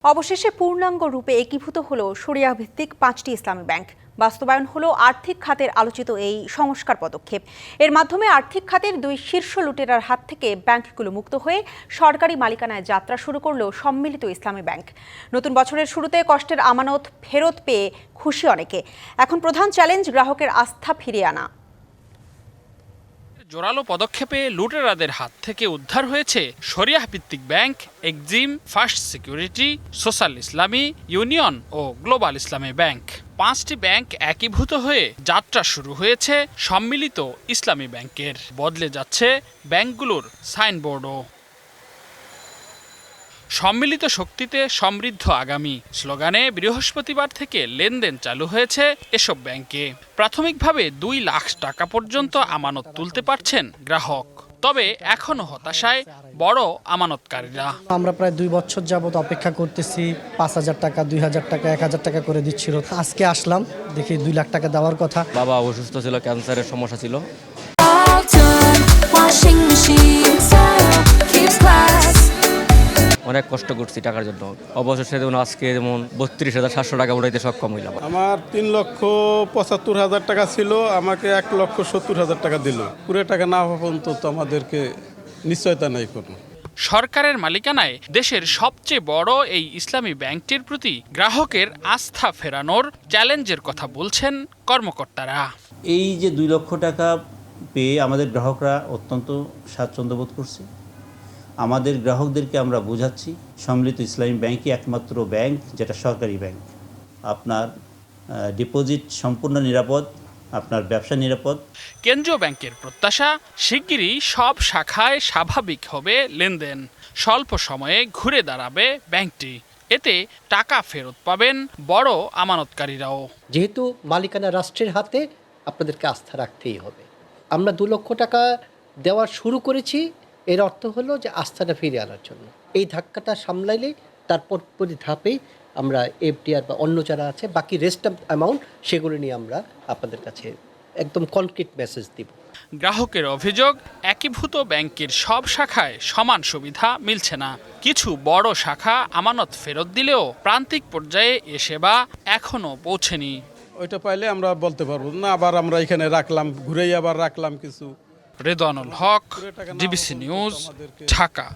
অবশেষে পূর্ণাঙ্গ রূপে একীভূত হলো শরিয়া ভিত্তিক 5টি ইসলামী ব্যাংক। বাস্তবায়ন হলো আর্থিক খাতের আলোচিত এই সংস্কার পদক্ষেপ। এর মাধ্যমে আর্থিক খাতের দুই শীর্ষ লুটেরার হাত থেকে ব্যাংকগুলো মুক্ত হয়ে সরকারি মালিকানায় যাত্রা শুরু করলো সম্মিলিত ইসলামী ব্যাংক। নতুন বছরের শুরুতে কষ্টের আমানত ফেরত পেয়ে খুশি অনেকে। এখন প্রধান চ্যালেঞ্জ গ্রাহকের আস্থা ফিরিয়ে আনা। জোরালো পদক্ষেপে লুটেরাদের হাত থেকে উদ্ধার হয়েছে শরিয়াহ ভিত্তিক bank, Exim, first security, social ইসলামী, ইউনিয়ন ও গ্লোবাল ইসলামী ব্যাংক। 5টি ব্যাংক একীভূত হয়ে যাত্রা শুরু হয়েছে সম্মিলিত ইসলামী ব্যাংকের। বদলে যাচ্ছে ব্যাংকগুলোর সাইনবোর্ডও। সম্মিলিত শক্তিতে সমৃদ্ধ আগামী স্লোগানে বৃহস্পতিবার থেকে লেনদেন চালু হয়েছে এসব ব্যাংকে। প্রাথমিকভাবে 2 লাখ টাকা পর্যন্ত আমানত তুলতে পারছেন গ্রাহক। তবে এখনো হতাশায় বড় আমানতকারীরা। আমরা প্রায় 2 বছর যাবত অপেক্ষা করতেছি। 5,000 টাকা, 2,000 টাকা, 1,000 টাকা করে দিচ্ছিল। আজকে আসলাম, দেখি 2 লাখ টাকা দেওয়ার কথা। বাবা অসুস্থ ছিল, ক্যান্সারের সমস্যা ছিল। অনেক কষ্ট করছি টাকার জন্য। অবশেষে যেমন আজকে যেমন 32,700 টাকা উঠাইতে সক্ষম হইলাম। আমার 3,75,000 টাকা ছিল, আমাকে 1,70,000 টাকা দিল। পুরো টাকা না হওয়া পর্যন্ত তো আমাদেরকে নিশ্চয়তা নাই কোনো। সরকারের মালিকানায় দেশের সবচেয়ে বড় এই ইসলামী ব্যাংকটির প্রতি গ্রাহকের আস্থা ফেরানোর চ্যালেঞ্জের কথা বলছেন কর্মকর্তারা। এই যে 2 লক্ষ টাকা পেয়ে আমাদের গ্রাহকরা অত্যন্ত স্বাচ্ছন্দ্য বোধ করছে। আমাদের গ্রাহকদেরকে আমরা বোঝাচ্ছি সম্মিলিত ইসলামী ব্যাংকই একমাত্র ব্যাংক যেটা সরকারি ব্যাংক। আপনার ডিপোজিট সম্পূর্ণ নিরাপদ, আপনার ব্যবসা নিরাপদ। কেন্দ্রীয় ব্যাংকের প্রত্যাশা, শিগগিরই সব শাখায় স্বাভাবিক হবে লেনদেন। স্বল্প সময়ে ঘুরে দাঁড়াবে ব্যাংকটি। এতে টাকা ফেরত পাবেন বড় আমানতকারীরাও। যেহেতু মালিকানা রাষ্ট্রের হাতে, আপনাদেরকে আস্থা রাখতেই হবে। আমরা 2 লক্ষ টাকা দেওয়া শুরু করেছি, এর অর্থ হলো যে আস্থাটা ফিরে আনার জন্য। এই ধাক্কাটা সামলাইলে তারপর ধাপেই আমরা এফডিআর বা অন্য যারা আছে বাকি রেস্ট অফ অ্যামাউন্ট সেগুলো নিয়ে আমরা আপনাদের কাছে একদম কনক্রিট মেসেজ দিব। গ্রাহকের অভিযোগ, একীভূত ব্যাংকের সব শাখায় সমান সুবিধা মিলছে না। কিছু বড় শাখা আমানত ফেরত দিলেও প্রান্তিক পর্যায়ে এ সেবা এখনো পৌঁছেনি। ওইটা পাইলে আমরা বলতে পারবো না, আবার আমরা এখানে রাখলাম, ঘুরেই আবার রাখলাম কিছু। রেদওয়ানুল হক, ডিবিসি নিউজ, ঢাকা।